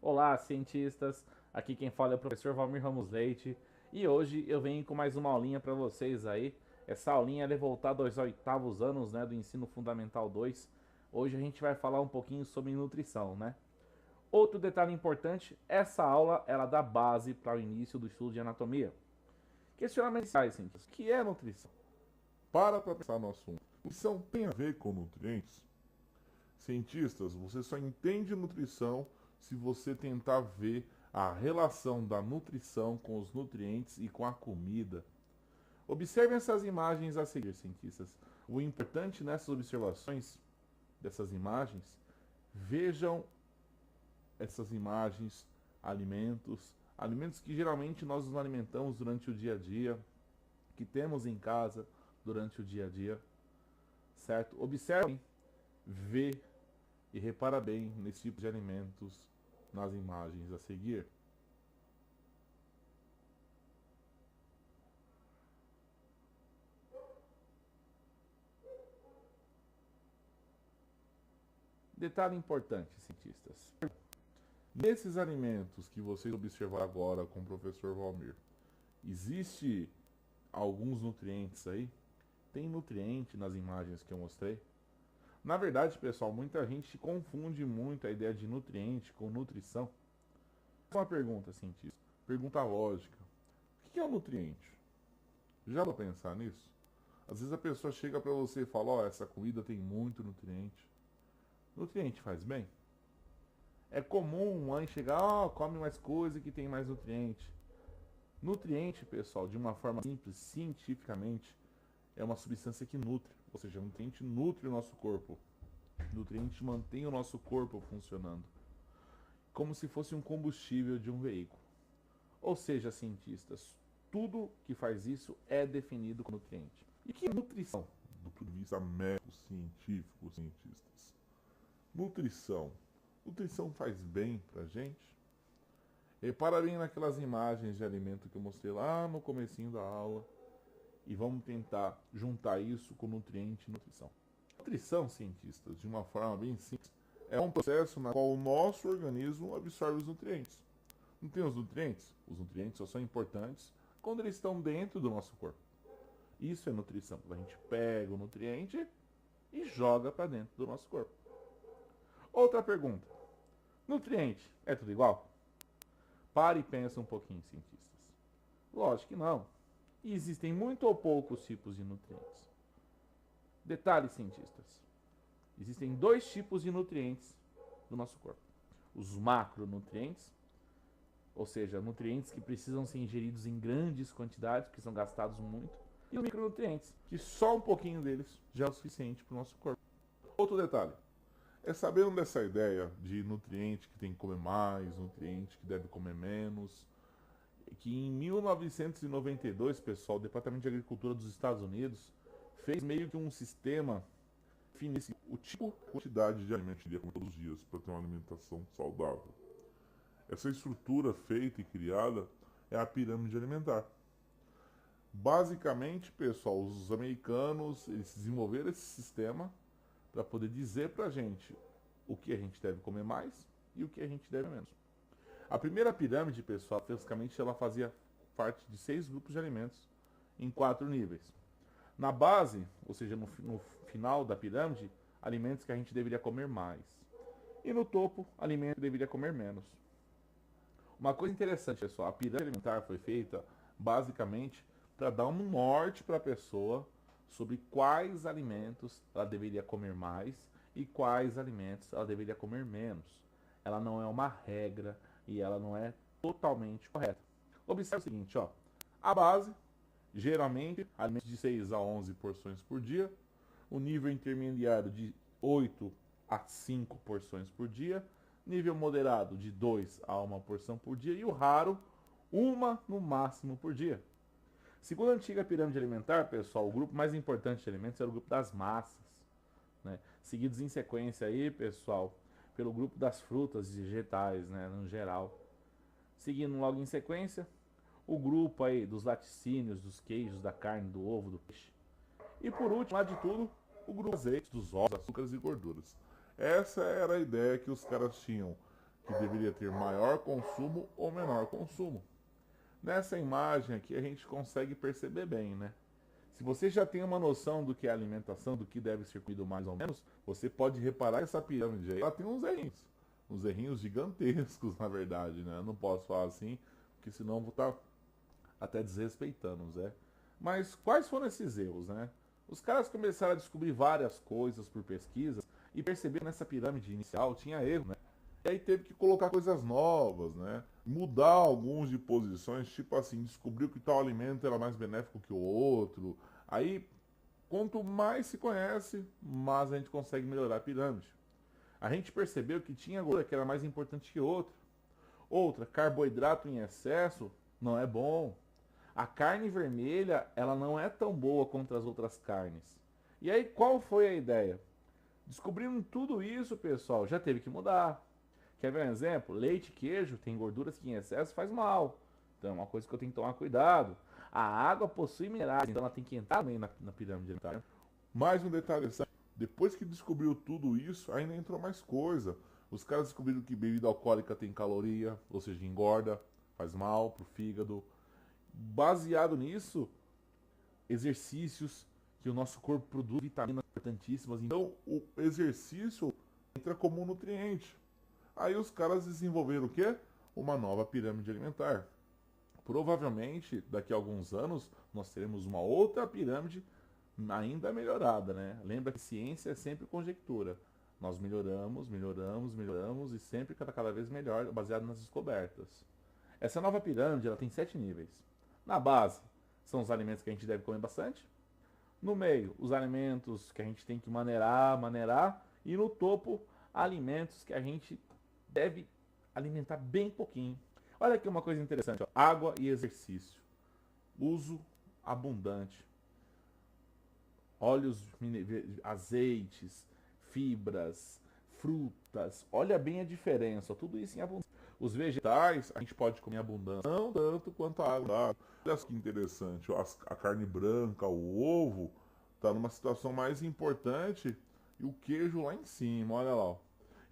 Olá, cientistas! Aqui quem fala é o professor Valmir Ramos Leite e hoje eu venho com mais uma aulinha para vocês aí. Essa aulinha é voltada aos oitavos anos, né, do ensino fundamental 2. Hoje a gente vai falar um pouquinho sobre nutrição, né? Outro detalhe importante, essa aula ela dá base para o início do estudo de anatomia. Questionamentos iniciais, cientistas. O que é nutrição? Para pensar no assunto. Nutrição tem a ver com nutrientes? Cientistas, você só entende nutrição se você tentar ver a relação da nutrição com os nutrientes e com a comida. Observem essas imagens a seguir, cientistas. O importante nessas observações dessas imagens, vejam essas imagens, alimentos que geralmente nós nos alimentamos durante o dia a dia, que temos em casa durante o dia a dia, certo? Observem, vê e repara bem nesse tipo de alimentos nas imagens a seguir. Detalhe importante, cientistas. Nesses alimentos que vocês observaram agora com o professor Valmir, existe alguns nutrientes aí? Tem nutriente nas imagens que eu mostrei? Na verdade, pessoal, muita gente confunde muito a ideia de nutriente com nutrição. Uma pergunta, cientista. Pergunta lógica. O que é um nutriente? Já vou pensar nisso? Às vezes a pessoa chega para você e fala, ó, essa comida tem muito nutriente. Nutriente faz bem? É comum mãe chegar, ó, come mais coisa que tem mais nutriente. Nutriente, pessoal, de uma forma simples, cientificamente, é uma substância que nutre. Ou seja, nutriente nutre o nosso corpo. Nutriente mantém o nosso corpo funcionando. Como se fosse um combustível de um veículo. Ou seja, cientistas, tudo que faz isso é definido como nutriente. E que é nutrição? Do ponto de vista médico, científico, cientistas. Nutrição. Nutrição faz bem pra gente? Repara bem naquelas imagens de alimento que eu mostrei lá no comecinho da aula. E vamos tentar juntar isso com nutriente e nutrição. Nutrição, cientistas, de uma forma bem simples, é um processo na qual o nosso organismo absorve os nutrientes. Não tem os nutrientes? Os nutrientes só são importantes quando eles estão dentro do nosso corpo. Isso é nutrição. A gente pega o nutriente e joga para dentro do nosso corpo. Outra pergunta. Nutriente é tudo igual? Pare e pensa um pouquinho, cientistas. Lógico que não. E existem muito ou poucos tipos de nutrientes. Detalhe, cientistas. Existem dois tipos de nutrientes do nosso corpo. Os macronutrientes, ou seja, nutrientes que precisam ser ingeridos em grandes quantidades, que são gastados muito, e os micronutrientes, que só um pouquinho deles já é o suficiente para o nosso corpo. Outro detalhe, é sabendo dessa ideia de nutriente que tem que comer mais, nutriente que deve comer menos, que em 1992, pessoal, o Departamento de Agricultura dos Estados Unidos fez meio que um sistema que definisse o tipo e quantidade de alimentos que iria comer todos os dias para ter uma alimentação saudável. Essa estrutura feita e criada é a pirâmide alimentar. Basicamente, pessoal, os americanos eles desenvolveram esse sistema para poder dizer para a gente o que a gente deve comer mais e o que a gente deve menos. A primeira pirâmide, pessoal, basicamente ela fazia parte de 6 grupos de alimentos em 4 níveis. Na base, ou seja, no final da pirâmide, alimentos que a gente deveria comer mais. E no topo, alimentos que deveria comer menos. Uma coisa interessante, pessoal, a pirâmide alimentar foi feita basicamente para dar um norte para a pessoa sobre quais alimentos ela deveria comer mais e quais alimentos ela deveria comer menos. Ela não é uma regra e ela não é totalmente correta. Observe o seguinte, ó. A base, geralmente, alimentos de 6 a 11 porções por dia. O nível intermediário de 8 a 5 porções por dia. Nível moderado de 2 a 1 porção por dia. E o raro, uma no máximo por dia. Segundo a antiga pirâmide alimentar, pessoal, o grupo mais importante de alimentos era o grupo das massas, né? Seguidos em sequência aí, pessoal, pelo grupo das frutas e vegetais, né, no geral. Seguindo logo em sequência, o grupo aí dos laticínios, dos queijos, da carne, do ovo, do peixe. E por último, lá de tudo, o grupo dos azeites, dos óleos, açúcares e gorduras. Essa era a ideia que os caras tinham que deveria ter maior consumo ou menor consumo. Nessa imagem aqui a gente consegue perceber bem, né? Se você já tem uma noção do que é alimentação, do que deve ser comido mais ou menos, você pode reparar que essa pirâmide aí, ela tem uns errinhos gigantescos, na verdade, né? Eu não posso falar assim, porque senão eu vou estar até desrespeitando, Zé. Mas quais foram esses erros, né? Os caras começaram a descobrir várias coisas por pesquisas e perceberam que nessa pirâmide inicial tinha erro, né? E aí teve que colocar coisas novas, né? Mudar alguns de posições, tipo assim, descobriu que tal alimento era mais benéfico que o outro. Aí, quanto mais se conhece, mais a gente consegue melhorar a pirâmide. A gente percebeu que tinha gordura que era mais importante que outra. Outra, carboidrato em excesso não é bom. A carne vermelha, ela não é tão boa quanto as outras carnes. E aí, qual foi a ideia? Descobrindo tudo isso, pessoal, já teve que mudar. Quer ver um exemplo? Leite e queijo tem gorduras que em excesso faz mal. Então é uma coisa que eu tenho que tomar cuidado. A água possui minerais, então ela tem que entrar também na pirâmide alimentar. Mais um detalhe, depois que descobriu tudo isso, ainda entrou mais coisa. Os caras descobriram que bebida alcoólica tem caloria, ou seja, engorda, faz mal pro fígado. Baseado nisso, exercícios que o nosso corpo produz vitaminas importantíssimas. Então, o exercício entra como um nutriente. Aí os caras desenvolveram o quê? Uma nova pirâmide alimentar. Provavelmente, daqui a alguns anos, nós teremos uma outra pirâmide ainda melhorada, né? Lembra que ciência é sempre conjectura. Nós melhoramos, melhoramos, melhoramos e sempre cada vez melhor, baseado nas descobertas. Essa nova pirâmide, ela tem 7 níveis. Na base, são os alimentos que a gente deve comer bastante. No meio, os alimentos que a gente tem que maneirar. E no topo, alimentos que a gente deve alimentar bem pouquinho. Olha aqui uma coisa interessante, ó. Água e exercício. Uso abundante. Óleos, azeites, fibras, frutas. Olha bem a diferença, ó. Tudo isso em abundância. Os vegetais, a gente pode comer em abundância, não tanto quanto a água. Olha que interessante, ó. A carne branca, o ovo, tá numa situação mais importante e o queijo lá em cima, olha lá, ó.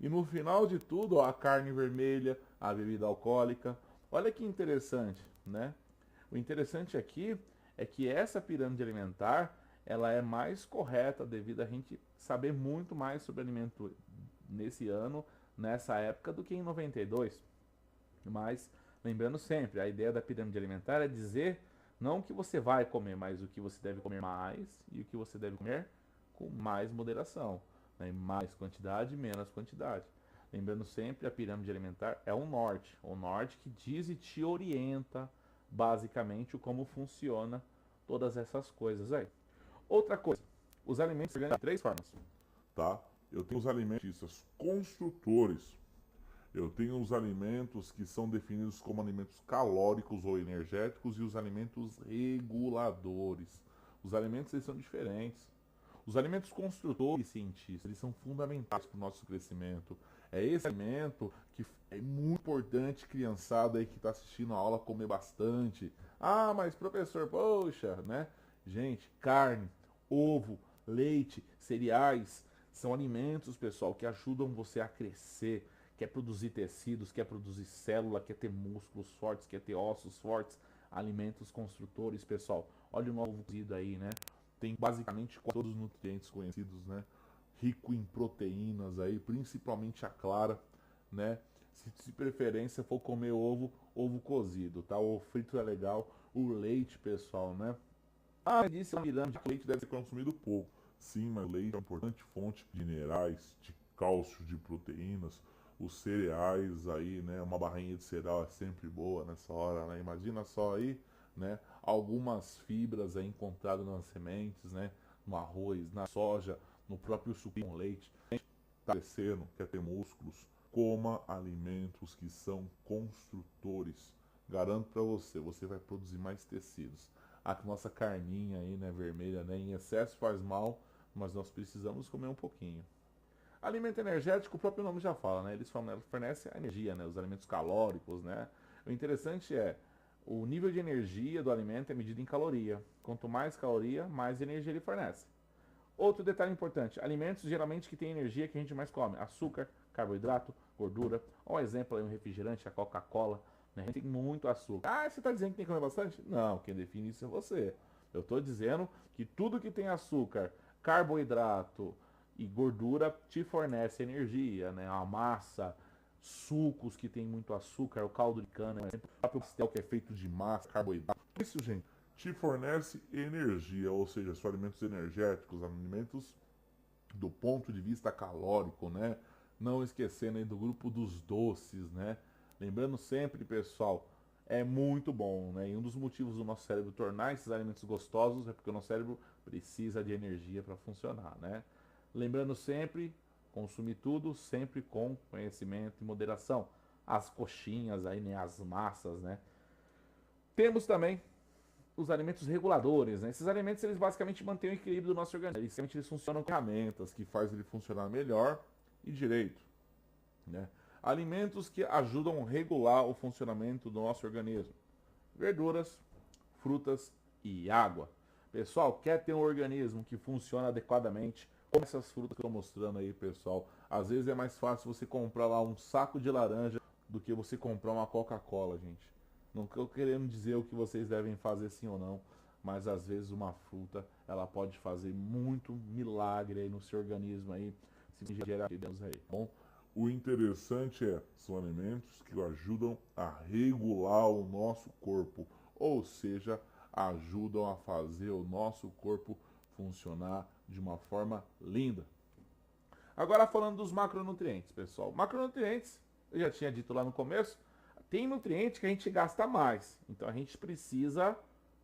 E no final de tudo, ó, a carne vermelha, a bebida alcoólica. Olha que interessante, né? O interessante aqui é que essa pirâmide alimentar, ela é mais correta devido a gente saber muito mais sobre alimento nesse ano, nessa época, do que em 92. Mas, lembrando sempre, a ideia da pirâmide alimentar é dizer não o que você vai comer, mas o que você deve comer mais e o que você deve comer com mais moderação. Né? Mais quantidade, menos quantidade. Lembrando sempre, a pirâmide alimentar é o norte que diz e te orienta basicamente o como funciona todas essas coisas aí. Outra coisa, os alimentos se organizam de 3 formas, tá? Eu tenho os alimentos construtores, eu tenho os alimentos que são definidos como alimentos calóricos ou energéticos e os alimentos reguladores. Os alimentos eles são diferentes. Os alimentos construtores cientistas, eles são fundamentais para o nosso crescimento. É esse alimento que é muito importante, criançada aí que está assistindo a aula, comer bastante. Ah, mas professor, poxa, né? Gente, carne, ovo, leite, cereais, são alimentos, pessoal, que ajudam você a crescer, quer produzir tecidos, quer produzir célula, quer ter músculos fortes, quer ter ossos fortes. Alimentos construtores, pessoal. Olha o novo cozido aí, né? Tem basicamente todos os nutrientes conhecidos, né? Rico em proteínas aí, principalmente a clara, né? Se preferência for comer ovo, ovo cozido, tá? O frito é legal. O leite, pessoal, né? Ah, disse a pirâmide que o leite deve ser consumido pouco. Sim, mas o leite é uma importante fonte de minerais, de cálcio, de proteínas. Os cereais aí, né? Uma barrinha de cereal é sempre boa nessa hora, né? Imagina só aí, né? Algumas fibras aí encontradas nas sementes, né? No arroz, na soja, no próprio suco com leite. A gente tá crescendo, quer ter músculos. Coma alimentos que são construtores. Garanto para você, você vai produzir mais tecidos. A nossa carninha aí, né, vermelha, né, em excesso faz mal, mas nós precisamos comer um pouquinho. Alimento energético, o próprio nome já fala, né? Eles fornecem a energia, né? Os alimentos calóricos, né? O interessante é, o nível de energia do alimento é medido em caloria. Quanto mais caloria, mais energia ele fornece. Outro detalhe importante, alimentos geralmente que têm energia que a gente mais come. Açúcar, carboidrato, gordura. Um exemplo aí, um refrigerante, a Coca-Cola, né? Tem muito açúcar. Ah, você está dizendo que tem que comer bastante? Não, quem define isso é você. Eu estou dizendo que tudo que tem açúcar, carboidrato e gordura te fornece energia, né? A massa, sucos que tem muito açúcar, o caldo de cana, o próprio pastel que é feito de massa, carboidrato. Isso, gente, te fornece energia, ou seja, são alimentos energéticos, alimentos do ponto de vista calórico, né? Não esquecendo aí do grupo dos doces, né? Lembrando sempre, pessoal, é muito bom, né? E um dos motivos do nosso cérebro tornar esses alimentos gostosos é porque o nosso cérebro precisa de energia para funcionar, né? Lembrando sempre, consumir tudo sempre com conhecimento e moderação. As coxinhas aí, né? As massas, né? Temos também os alimentos reguladores, né? Esses alimentos, eles basicamente mantêm o equilíbrio do nosso organismo. Eles funcionam com ferramentas que faz ele funcionar melhor e direito, né? Alimentos que ajudam a regular o funcionamento do nosso organismo. Verduras, frutas e água. Pessoal, quer ter um organismo que funciona adequadamente? Como essas frutas que eu estou mostrando aí, pessoal. Às vezes é mais fácil você comprar lá um saco de laranja do que você comprar uma Coca-Cola, gente. Não estou querendo dizer o que vocês devem fazer sim ou não, mas às vezes uma fruta, ela pode fazer muito milagre aí no seu organismo aí, se gerar Deus aí, tá bom? O interessante são alimentos que ajudam a regular o nosso corpo, ou seja, ajudam a fazer o nosso corpo funcionar de uma forma linda. Agora falando dos macronutrientes, pessoal. Macronutrientes, eu já tinha dito lá no começo, tem nutriente que a gente gasta mais, então a gente precisa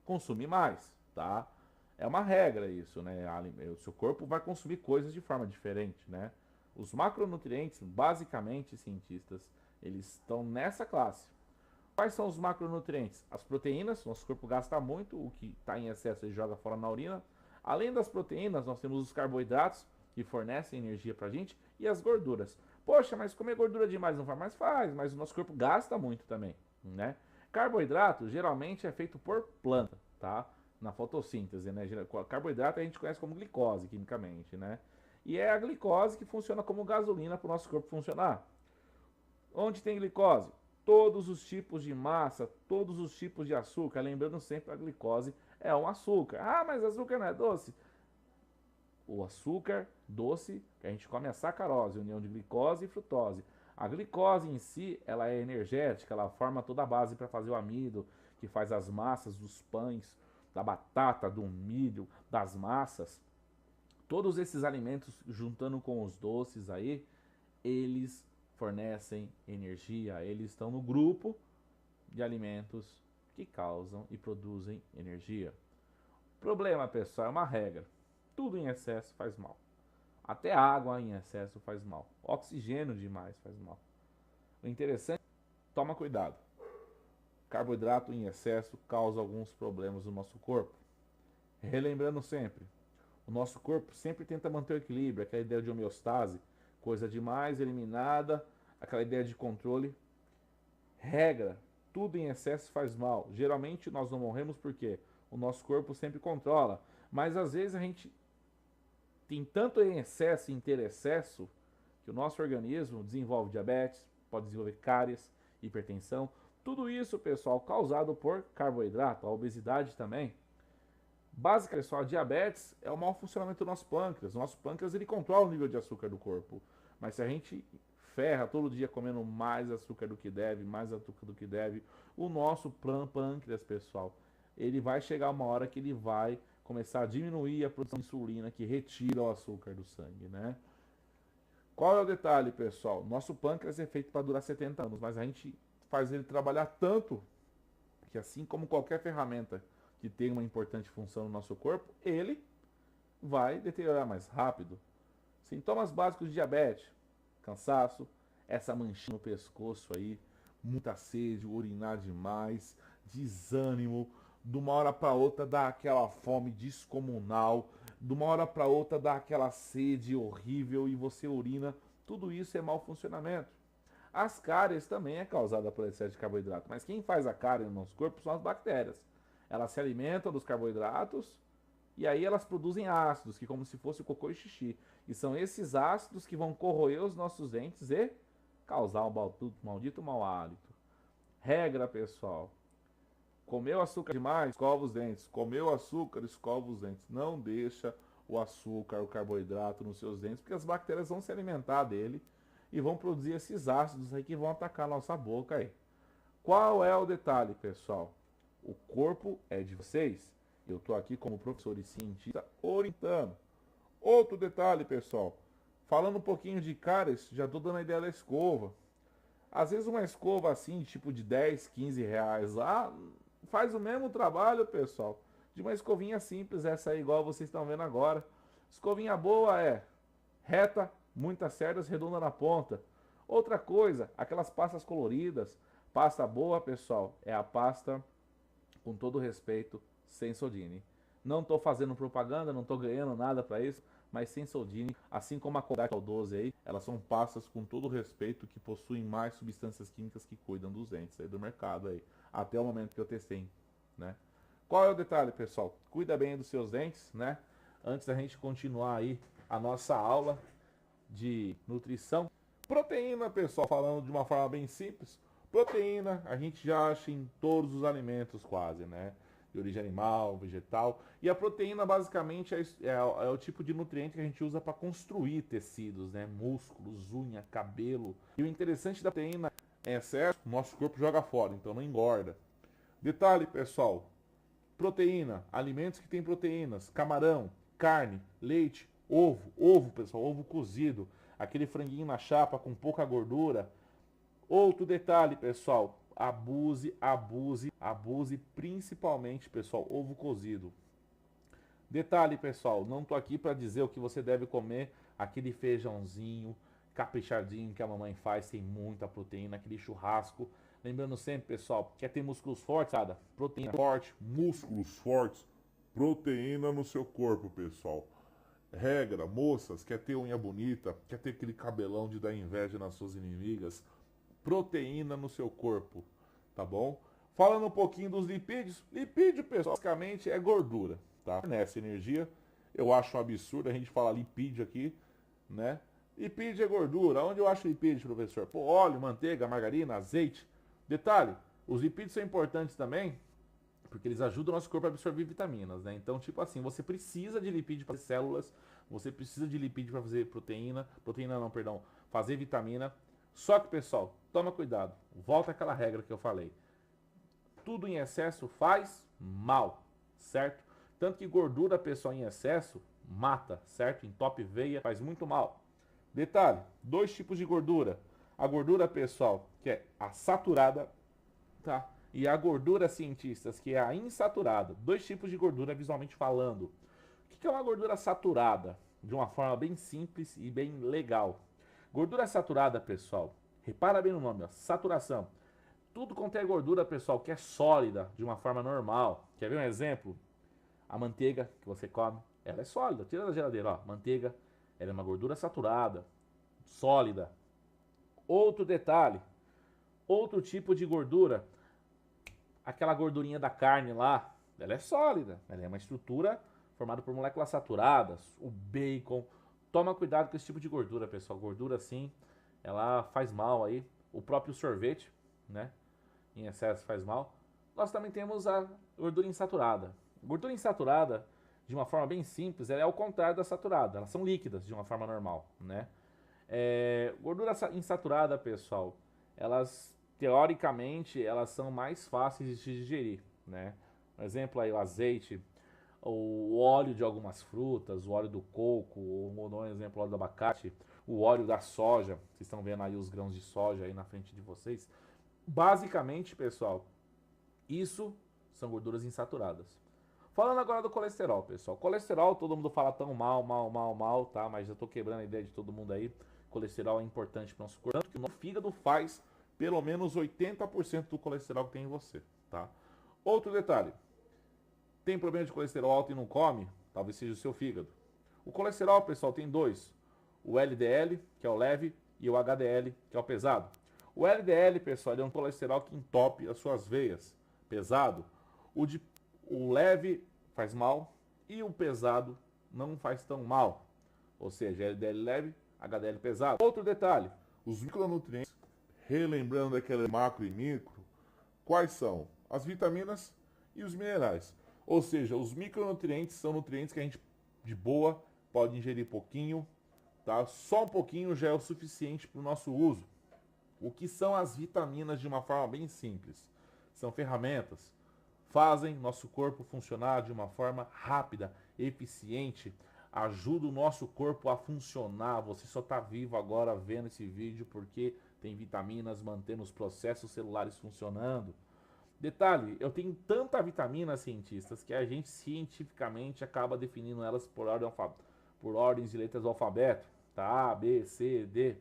consumir mais, tá? É uma regra isso, né? O seu corpo vai consumir coisas de forma diferente, né? Os macronutrientes, basicamente, cientistas, eles estão nessa classe. Quais são os macronutrientes? As proteínas, nosso corpo gasta muito, o que está em excesso ele joga fora na urina. Além das proteínas, nós temos os carboidratos, que fornecem energia pra gente, e as gorduras. Poxa, mas comer gordura demais não faz mais? Faz, mas o nosso corpo gasta muito também, né? Carboidrato geralmente é feito por planta, tá? Na fotossíntese, né? Carboidrato a gente conhece como glicose, quimicamente, né? E é a glicose que funciona como gasolina para o nosso corpo funcionar. Onde tem glicose? Todos os tipos de massa, todos os tipos de açúcar. Lembrando sempre, a glicose é um açúcar. Ah, mas açúcar não é doce? O açúcar doce que a gente come é a sacarose, união de glicose e frutose. A glicose em si, ela é energética, ela forma toda a base para fazer o amido, que faz as massas dos pães, da batata, do milho, das massas. Todos esses alimentos, juntando com os doces aí, eles fornecem energia. Eles estão no grupo de alimentos que causam e produzem energia. Problema, pessoal, é uma regra. Tudo em excesso faz mal. Até água em excesso faz mal. Oxigênio demais faz mal. O interessante, toma cuidado. Carboidrato em excesso causa alguns problemas no nosso corpo. Relembrando sempre, o nosso corpo sempre tenta manter o equilíbrio, aquela ideia de homeostase, coisa demais eliminada, aquela ideia de controle. Regra, tudo em excesso faz mal. Geralmente nós não morremos porque o nosso corpo sempre controla, mas às vezes a gente tem tanto em excesso e interexcesso que o nosso organismo desenvolve diabetes, pode desenvolver cáries, hipertensão. Tudo isso, pessoal, causado por carboidrato, a obesidade também. Basicamente, pessoal, a diabetes é o mau funcionamento do nosso pâncreas. O nosso pâncreas ele controla o nível de açúcar do corpo. Mas se a gente ferra todo dia comendo mais açúcar do que deve, mais açúcar do que deve, o nosso pâncreas, pessoal, ele vai chegar uma hora que ele vai começar a diminuir a produção de insulina que retira o açúcar do sangue, né? Qual é o detalhe, pessoal? Nosso pâncreas é feito para durar 70 anos, mas a gente faz ele trabalhar tanto que, assim como qualquer ferramenta que tem uma importante função no nosso corpo, ele vai deteriorar mais rápido. Sintomas básicos de diabetes: cansaço, essa manchinha no pescoço aí, muita sede, urinar demais, desânimo, de uma hora para outra dá aquela fome descomunal, de uma hora para outra dá aquela sede horrível e você urina. Tudo isso é mau funcionamento. As cáries também é causada por excesso de carboidrato, mas quem faz a cárie no nosso corpo são as bactérias. Elas se alimentam dos carboidratos e aí elas produzem ácidos, que como se fosse cocô e xixi. E são esses ácidos que vão corroer os nossos dentes e causar um maldito mau hálito. Regra, pessoal. Comeu açúcar demais, escova os dentes. Comeu açúcar, escova os dentes. Não deixa o açúcar, o carboidrato nos seus dentes, porque as bactérias vão se alimentar dele e vão produzir esses ácidos aí que vão atacar a nossa boca aí. Qual é o detalhe, pessoal? O corpo é de vocês. Eu estou aqui como professor e cientista orientando. Outro detalhe, pessoal. Falando um pouquinho de cáries, já estou dando a ideia da escova. Às vezes uma escova assim, tipo de 10, 15 reais lá, faz o mesmo trabalho, pessoal, de uma escovinha simples, essa aí igual vocês estão vendo agora. Escovinha boa é reta, muitas cerdas, redonda na ponta. Outra coisa, aquelas pastas coloridas. Pasta boa, pessoal, é a pasta, com todo respeito, Sensodyne. Não estou fazendo propaganda, não estou ganhando nada para isso, mas Sensodyne, assim como a Colgate 12 aí, elas são pastas com todo respeito que possuem mais substâncias químicas que cuidam dos dentes aí do mercado aí, até o momento que eu testei, né? Qual é o detalhe, pessoal? Cuida bem dos seus dentes, né? Antes da gente continuar aí a nossa aula de nutrição. Proteína, pessoal, falando de uma forma bem simples, proteína a gente já acha em todos os alimentos quase, né? De origem animal, vegetal. E a proteína basicamente é o tipo de nutriente que a gente usa para construir tecidos, né? Músculos, unha, cabelo. E o interessante da proteína é excesso, nosso corpo joga fora, então não engorda. Detalhe, pessoal, proteína, alimentos que têm proteínas, camarão, carne, leite, ovo, pessoal, ovo cozido, aquele franguinho na chapa com pouca gordura. Outro detalhe, pessoal, abuse, principalmente, pessoal, ovo cozido. Detalhe, pessoal, não tô aqui para dizer o que você deve comer, aquele feijãozinho caprichadinho que a mamãe faz, tem muita proteína, aquele churrasco. Lembrando sempre, pessoal, quer ter músculos fortes, nada, proteína forte, Músculos fortes, proteína no seu corpo, pessoal. Regra, moças, quer ter unha bonita, quer ter aquele cabelão de dar inveja nas suas inimigas, proteína no seu corpo, tá bom? Falando um pouquinho dos lipídios, lipídio, pessoal, basicamente é gordura, tá? Nessa energia, eu acho um absurdo a gente falar lipídio aqui, né? Lipídio é gordura. Onde eu acho lipídio, professor? Pô, óleo, manteiga, margarina, azeite. Detalhe, os lipídios são importantes também, porque eles ajudam o nosso corpo a absorver vitaminas, né? Então, tipo assim, você precisa de lipídio para fazer células, você precisa de lipídio para fazer fazer vitamina. Só que, pessoal, toma cuidado. Volta àquela regra que eu falei. Tudo em excesso faz mal, certo? Tanto que gordura, pessoal, em excesso mata, certo? Entope veia, faz muito mal. Detalhe, 2 tipos de gordura. A gordura, pessoal, que é a saturada, tá? E a gordura, cientistas, que é a insaturada. 2 tipos de gordura visualmente falando. O que é uma gordura saturada? De uma forma bem simples e bem legal. Gordura saturada, pessoal, repara bem no nome, ó, saturação. Tudo contém gordura, pessoal, que é sólida, de uma forma normal. Quer ver um exemplo? A manteiga que você come, ela é sólida. Tira da geladeira, ó, manteiga, ela é uma gordura saturada, sólida. Outro detalhe, outro tipo de gordura, aquela gordurinha da carne lá, ela é sólida, ela é uma estrutura formada por moléculas saturadas, o bacon. Toma cuidado com esse tipo de gordura, pessoal. Gordura, sim, ela faz mal aí. O próprio sorvete, né? Em excesso faz mal. Nós também temos a gordura insaturada. Gordura insaturada, de uma forma bem simples, ela é ao contrário da saturada. Elas são líquidas de uma forma normal, né? Gordura insaturada, pessoal, elas, teoricamente, elas são mais fáceis de digerir, né? Um exemplo aí, o azeite, o óleo de algumas frutas, o óleo do coco, ou vou dar um exemplo, o óleo do abacate, o óleo da soja, vocês estão vendo aí os grãos de soja aí na frente de vocês. Basicamente, pessoal, isso são gorduras insaturadas. Falando agora do colesterol, pessoal. Colesterol, todo mundo fala tão mal, tá? Mas eu tô quebrando a ideia de todo mundo aí. Colesterol é importante para o nosso corpo, tanto que o nosso fígado faz pelo menos 80% do colesterol que tem em você, tá? Outro detalhe. Tem problema de colesterol alto e não come? Talvez seja o seu fígado. O colesterol, pessoal, tem 2. O LDL, que é o leve, e o HDL, que é o pesado. O LDL, pessoal, é um colesterol que entope as suas veias. Pesado. O leve faz mal e o pesado não faz tão mal. Ou seja, LDL leve, HDL pesado. Outro detalhe. Os micronutrientes, relembrando daquele macro e micro, quais são? As vitaminas e os minerais. Ou seja, os micronutrientes são nutrientes que a gente, de boa, pode ingerir pouquinho, tá? Só um pouquinho já é o suficiente para o nosso uso. O que são as vitaminas de uma forma bem simples? São ferramentas, fazem nosso corpo funcionar de uma forma rápida, eficiente, ajuda o nosso corpo a funcionar. Você só está vivo agora vendo esse vídeo porque tem vitaminas mantendo os processos celulares funcionando. Detalhe, eu tenho tanta vitamina, cientistas, que a gente cientificamente acaba definindo elas por ordens de letras do alfabeto, tá? A, B, C, D.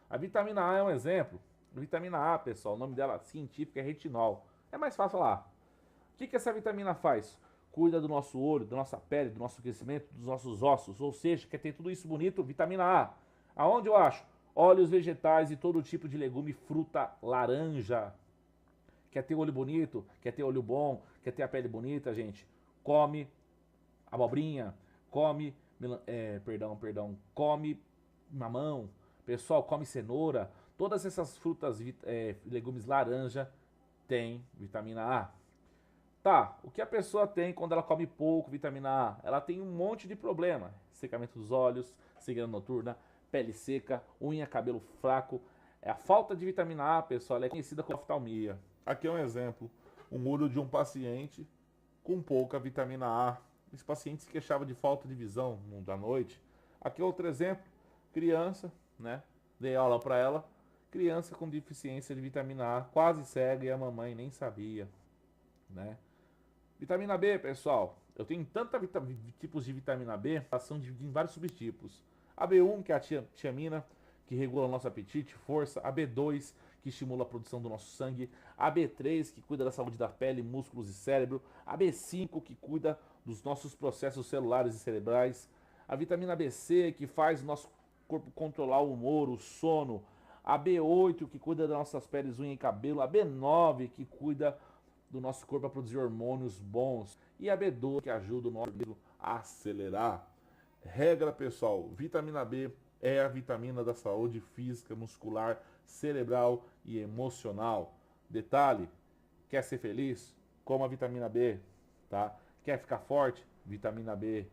A vitamina A é um exemplo. A vitamina A, pessoal, o nome dela científico é retinol. É mais fácil falar. O que essa vitamina faz? Cuida do nosso olho, da nossa pele, do nosso crescimento, dos nossos ossos. Ou seja, quer ter tudo isso bonito? Vitamina A. Aonde eu acho? Óleos vegetais e todo tipo de legume, fruta, laranja. Quer ter olho bonito? Quer ter olho bom? Quer ter a pele bonita, gente? Come abobrinha, come, come mamão. Pessoal, come cenoura. Todas essas frutas, legumes laranja tem vitamina A. Tá, o que a pessoa tem quando ela come pouco vitamina A? Ela tem um monte de problema. Secamento dos olhos, cegueira noturna, pele seca, unha, cabelo fraco. A falta de vitamina A, pessoal, ela é conhecida como oftalmia. Aqui é um exemplo, um olho de um paciente com pouca vitamina A. Esse paciente se queixava de falta de visão da noite. Aqui é outro exemplo, criança, né? Dei aula para ela, criança com deficiência de vitamina A, quase cega e a mamãe nem sabia, né? Vitamina B, pessoal, eu tenho tipos de vitamina B, são divididos em vários subtipos. A B1, que é a tiamina, que regula o nosso apetite, força. A B2, que estimula a produção do nosso sangue. A B3, que cuida da saúde da pele, músculos e cérebro. A B5, que cuida dos nossos processos celulares e cerebrais. A vitamina BC, que faz o nosso corpo controlar o humor, o sono. A B8, que cuida das nossas peles, unha e cabelo. A B9, que cuida do nosso corpo a produzir hormônios bons. E a B12, que ajuda o nosso organismo a acelerar. Regra, pessoal, vitamina B é a vitamina da saúde física, muscular, cerebral e emocional. Detalhe, quer ser feliz? Coma a vitamina B, tá? Quer ficar forte? Vitamina B,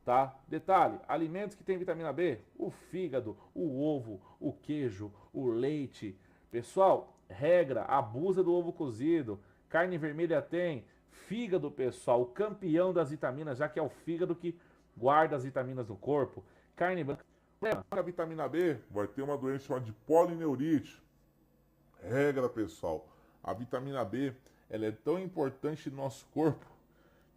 tá? Detalhe, alimentos que tem vitamina B, o fígado, o ovo, o queijo, o leite. Pessoal, regra, abusa do ovo cozido. Carne vermelha tem, fígado, pessoal, o campeão das vitaminas, já que é o fígado que guarda as vitaminas do corpo. Carne branca. A vitamina B vai ter uma doença chamada de polineurite. Regra, pessoal, a vitamina B ela é tão importante no nosso corpo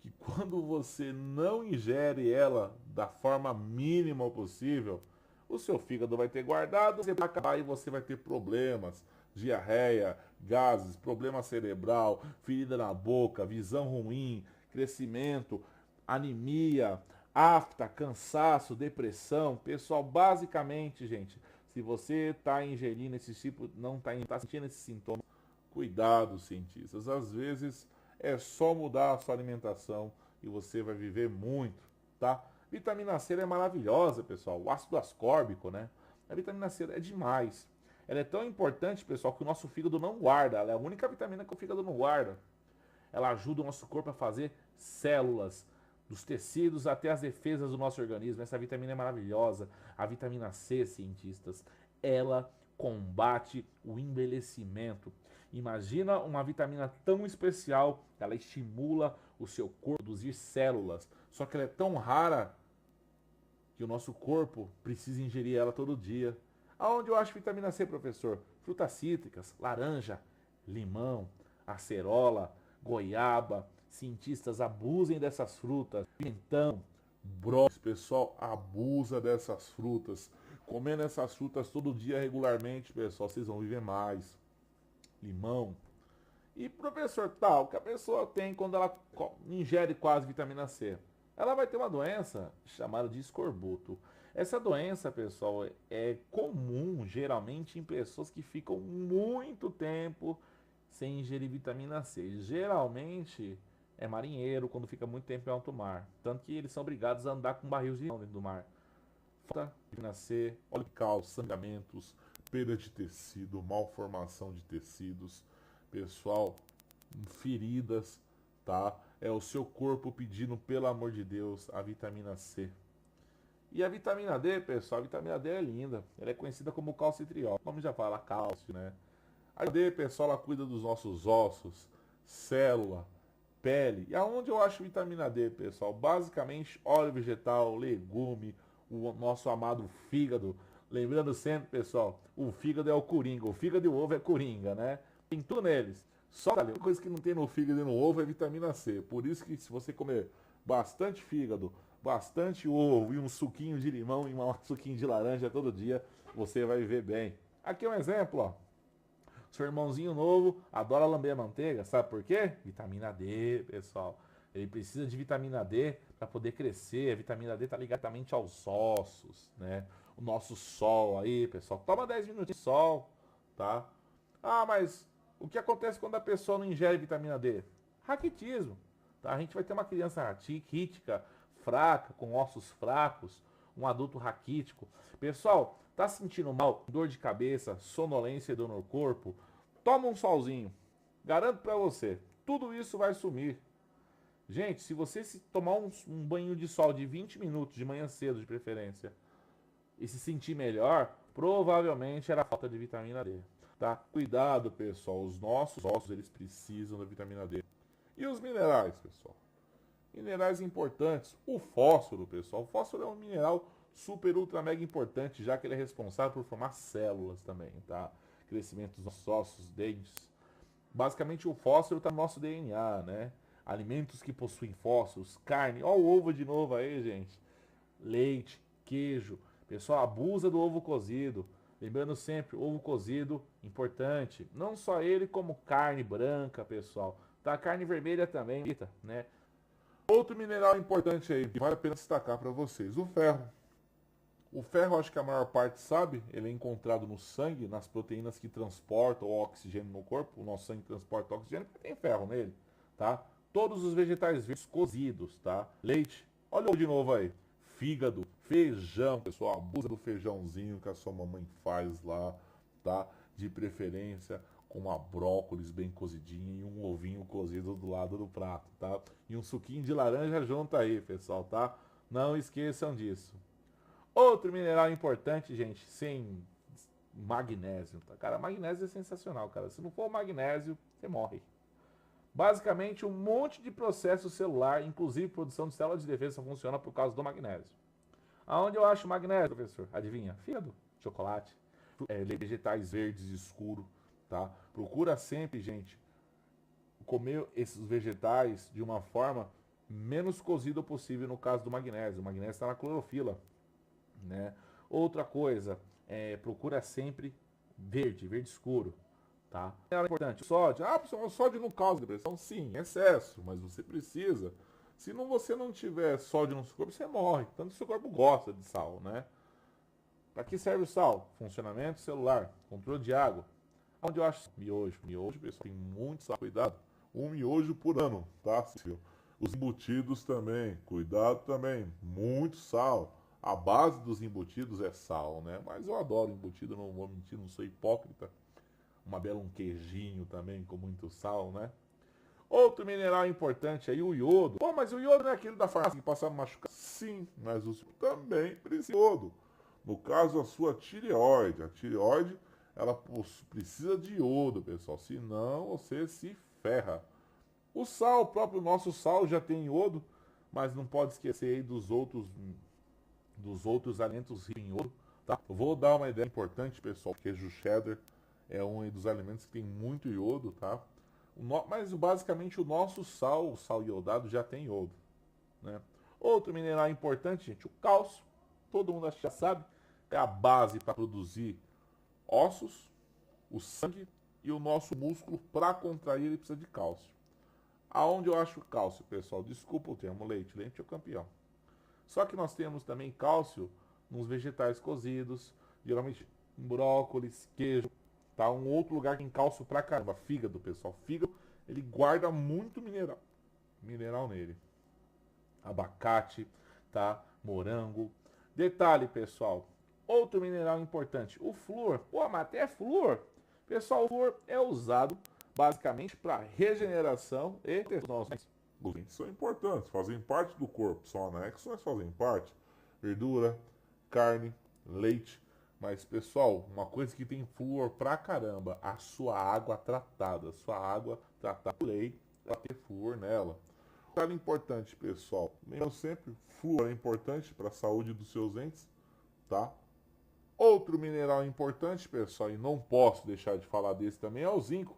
que quando você não ingere ela da forma mínima possível, o seu fígado vai ter guardado, você vai acabar e você vai ter problemas, diarreia, gases, problema cerebral, ferida na boca, visão ruim, crescimento, anemia, afta, cansaço, depressão. Pessoal, basicamente, gente, se você está ingerindo esse tipo, não está sentindo esse sintoma, cuidado, cientistas. Às vezes é só mudar a sua alimentação e você vai viver muito, tá? Vitamina C é maravilhosa, pessoal. O ácido ascórbico, né? A vitamina C é demais. Ela é tão importante, pessoal, que o nosso fígado não guarda. Ela é a única vitamina que o fígado não guarda. Ela ajuda o nosso corpo a fazer células, dos tecidos até as defesas do nosso organismo. Essa vitamina é maravilhosa. A vitamina C, cientistas, ela combate o envelhecimento. Imagina uma vitamina tão especial, ela estimula o seu corpo a produzir células. Só que ela é tão rara que o nosso corpo precisa ingerir ela todo dia. Aonde eu acho vitamina C, professor? Frutas cítricas, laranja, limão, acerola, goiaba. Cientistas, abusem dessas frutas. Pimentão, brócolis, pessoal, abusa dessas frutas. Comendo essas frutas todo dia regularmente, pessoal, vocês vão viver mais. Limão. E, professor, tal, que a pessoa tem quando ela ingere quase vitamina C? Ela vai ter uma doença chamada de escorbuto. Essa doença, pessoal, é comum geralmente em pessoas que ficam muito tempo sem ingerir vitamina C. Geralmente é marinheiro quando fica muito tempo em alto mar. Tanto que eles são obrigados a andar com barris de limão dentro do mar. Falta vitamina C, óleo de cal, sangramentos, perda de tecido, malformação de tecidos, pessoal, feridas, tá? É o seu corpo pedindo, pelo amor de Deus, a vitamina C. E a vitamina D, pessoal, a vitamina D é linda. Ela é conhecida como calcitriol. Como já fala, cálcio, né? A D, pessoal, ela cuida dos nossos ossos, célula, pele. E aonde eu acho vitamina D, pessoal? Basicamente, óleo vegetal, legume, o nosso amado fígado. Lembrando sempre, pessoal, o fígado é o coringa. O fígado e o ovo é coringa, né? Tem tudo neles. Só a coisa que não tem no fígado e no ovo é vitamina C. Por isso que se você comer bastante fígado, bastante ovo e um suquinho de limão e um suquinho de laranja todo dia, você vai viver bem. Aqui é um exemplo, ó. Seu irmãozinho novo adora lamber a manteiga, sabe por quê? Vitamina D, pessoal. Ele precisa de vitamina D para poder crescer. A vitamina D está ligada diretamente aos ossos, né? O nosso sol aí, pessoal. Toma 10 minutos de sol, tá? Ah, mas o que acontece quando a pessoa não ingere vitamina D? Raquitismo, tá? A gente vai ter uma criança raquítica, fraca, com ossos fracos, um adulto raquítico. Pessoal, tá sentindo mal, dor de cabeça, sonolência e dor no corpo? Toma um solzinho. Garanto pra você, tudo isso vai sumir. Gente, se você tomar um banho de sol de 20 minutos, de manhã cedo de preferência, e se sentir melhor, provavelmente era falta de vitamina D. Tá? Cuidado, pessoal, os nossos ossos, eles precisam da vitamina D. E os minerais, pessoal? Minerais importantes. O fósforo, pessoal. O fósforo é um mineral super, ultra, mega importante, já que ele é responsável por formar células também, tá? Crescimento dos nossos ossos, dentes. Basicamente, o fósforo está no nosso DNA, né? Alimentos que possuem fósforos, carne. Ó o ovo de novo aí, gente. Leite, queijo. Pessoal, abusa do ovo cozido. Lembrando sempre, ovo cozido, importante. Não só ele, como carne branca, pessoal. Tá? Carne vermelha também, né? Outro mineral importante aí, que vale a pena destacar para vocês, o ferro. O ferro, acho que a maior parte sabe, ele é encontrado no sangue, nas proteínas que transportam o oxigênio no corpo. O nosso sangue transporta oxigênio porque tem ferro nele, tá? Todos os vegetais verdes cozidos, tá? Leite, olha de novo aí. Fígado, feijão, pessoal, abusa do feijãozinho que a sua mamãe faz lá, tá? De preferência com uma brócolis bem cozidinha e um ovinho cozido do lado do prato, tá? E um suquinho de laranja junto aí, pessoal, tá? Não esqueçam disso. Outro mineral importante, gente, sem magnésio, tá? Cara, magnésio é sensacional, cara. Se não for magnésio, você morre. Basicamente, um monte de processo celular, inclusive produção de células de defesa, só funciona por causa do magnésio. Aonde eu acho magnésio, professor? Adivinha? Fígado, chocolate, vegetais verdes escuros, tá? Procura sempre, gente, comer esses vegetais de uma forma menos cozida possível no caso do magnésio. O magnésio está na clorofila, né? Outra coisa, procura sempre verde escuro, tá? É importante, sódio. Ah, pessoal, o sódio não causa depressão? Sim, excesso, mas você precisa. Se não, você não tiver sódio no seu corpo, você morre. Tanto que o seu corpo gosta de sal, né? Para que serve o sal? Funcionamento celular, controle de água. Onde eu acho miojo? Miojo, pessoal, tem muito sal. Cuidado. Um miojo por ano, tá? Os embutidos também. Cuidado também. Muito sal. A base dos embutidos é sal, né? Mas eu adoro embutido, não vou mentir, não sou hipócrita. Uma bela um queijinho também com muito sal, né? Outro mineral importante aí, o iodo. Pô, mas o iodo não é aquele da farmácia que passava machucado? Sim, mas o também precisa de iodo. No caso, a sua tireoide. A tireoide, ela precisa de iodo, pessoal. Senão, você se ferra. O sal, o próprio nosso sal já tem iodo, mas não pode esquecer aí dos outros alimentos ricos em iodo, tá? Eu vou dar uma ideia importante, pessoal. Queijo cheddar é um dos alimentos que tem muito iodo, tá? Mas basicamente o nosso sal, o sal iodado, já tem iodo, né? Outro mineral importante, gente, o cálcio. Todo mundo já sabe, é a base para produzir ossos, o sangue e o nosso músculo. Para contrair, ele precisa de cálcio. Aonde eu acho cálcio, pessoal? Desculpa o termo, leite. Leite é o campeão. Só que nós temos também cálcio nos vegetais cozidos, geralmente brócolis, queijo, tá? Um outro lugar que tem cálcio pra caramba, fígado, pessoal. Fígado, ele guarda muito mineral nele. Abacate, tá? Morango. Detalhe, pessoal, Outro mineral importante, o flúor. Pô, mas até flúor. Pessoal, o flúor é usado basicamente para regeneração e proteção. Os dentes são importantes, fazem parte do corpo, são anexos, mas fazem parte. Verdura, carne, leite. Mas, pessoal, uma coisa que tem flúor pra caramba, a sua água tratada. Sua água tratada por lei, ela tem flúor nela. Cara importante, pessoal. Lembrando sempre, flúor é importante para a saúde dos seus dentes, tá? Outro mineral importante, pessoal, e não posso deixar de falar desse também, é o zinco.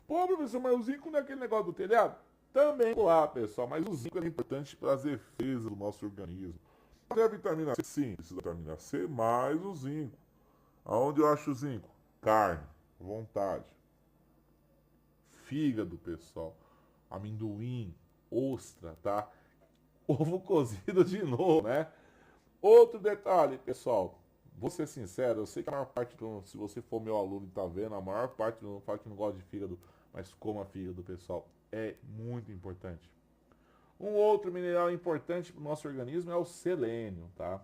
Pô, professor, mas o zinco não é aquele negócio do telhado? Também lá, pessoal, mas o zinco é importante para as defesas do nosso organismo. Até a vitamina C, sim, precisa da vitamina C, mais o zinco. Aonde eu acho o zinco? Carne, vontade. Fígado, pessoal. Amendoim, ostra, tá? Ovo cozido de novo, né? Outro detalhe, pessoal. Vou ser sincero, eu sei que a maior parte, se você for meu aluno e tá vendo, a maior parte do mundo fala que não gosta de fígado, mas coma fígado, pessoal. É muito importante. Um outro mineral importante para o nosso organismo é o selênio, tá?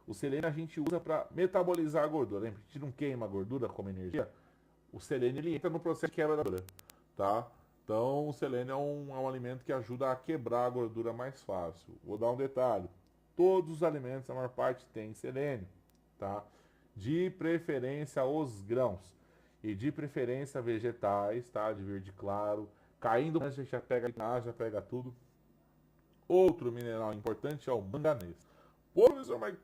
O selênio a gente usa para metabolizar a gordura. Lembra? A gente não queima a gordura como energia. O selênio ele entra no processo de quebra da gordura, tá? Então o selênio é um alimento que ajuda a quebrar a gordura mais fácil. Vou dar um detalhe. Todos os alimentos, a maior parte, tem selênio, tá? De preferência os grãos. E de preferência vegetais, tá? De verde claro. Caindo, a gente já pega tudo. Outro mineral importante é o manganês. Pô, professor, mas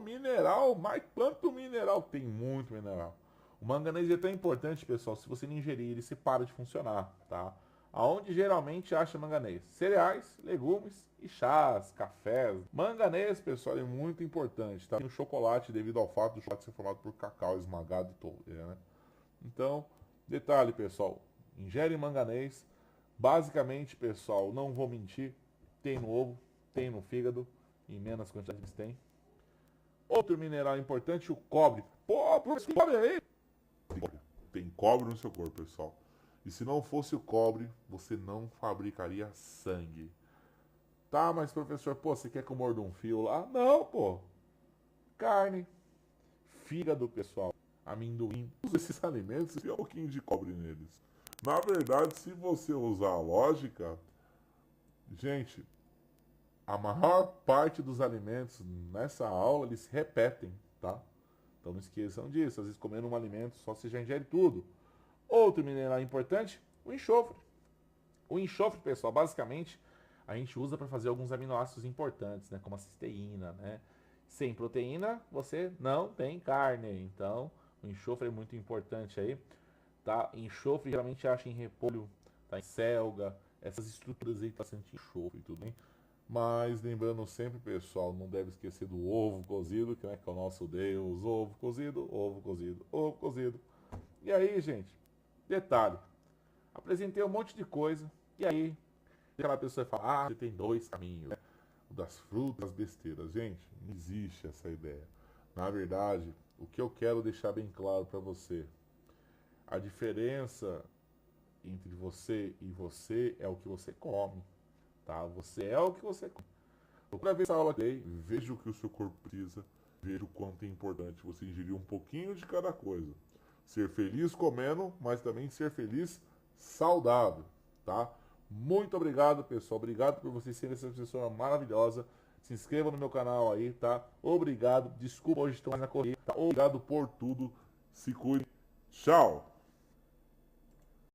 mineral, mas quanto mineral? Tem muito mineral. O manganês é tão importante, pessoal, se você não ingerir, ele se para de funcionar, tá? Aonde geralmente acha manganês? Cereais, legumes e chás, cafés. Manganês, pessoal, é muito importante, tá? No chocolate, devido ao fato do chocolate ser formado por cacau esmagado e todo, né? Então, detalhe, pessoal, ingere manganês. Basicamente, pessoal, não vou mentir, tem no ovo, tem no fígado, em menos quantidades tem. Outro mineral importante, o cobre. Pô, professor, cobre aí? Tem cobre no seu corpo, pessoal. E se não fosse o cobre, você não fabricaria sangue. Tá, mas professor, pô, você quer que eu morda um fio lá? Não, pô. Carne, fígado, pessoal, amendoim. Todos esses alimentos tem um pouquinho de cobre neles. Na verdade, se você usar a lógica, gente, a maior parte dos alimentos nessa aula, eles se repetem, tá? Então não esqueçam disso. Às vezes comendo um alimento, só você já ingere tudo. Outro mineral importante, o enxofre. O enxofre, pessoal, basicamente, a gente usa para fazer alguns aminoácidos importantes, né? Como a cisteína, né? Sem proteína, você não tem carne. Então, o enxofre é muito importante aí, tá? Enxofre geralmente acha em repolho, tá? Em selga, essas estruturas aí, bastante enxofre e tudo bem. Mas lembrando sempre, pessoal, não deve esquecer do ovo cozido, que é o nosso Deus. Ovo cozido, ovo cozido, ovo cozido. E aí, gente, detalhe. Apresentei um monte de coisa. E aí, aquela pessoa fala, você tem dois caminhos, né? O das frutas, das besteiras. Gente, não existe essa ideia. Na verdade, o que eu quero deixar bem claro para você, a diferença entre você e você é o que você come. Tá? Você é o que você come. Procura ver essa aula aqui, veja o que o seu corpo precisa, veja o quanto é importante você ingerir um pouquinho de cada coisa. Ser feliz comendo, mas também ser feliz saudável, tá? Muito obrigado, pessoal. Obrigado por vocês serem essa pessoa maravilhosa. Se inscreva no meu canal aí, tá? Obrigado. Desculpa hoje estou mais na corrida. Tá? Obrigado por tudo. Se cuide. Tchau.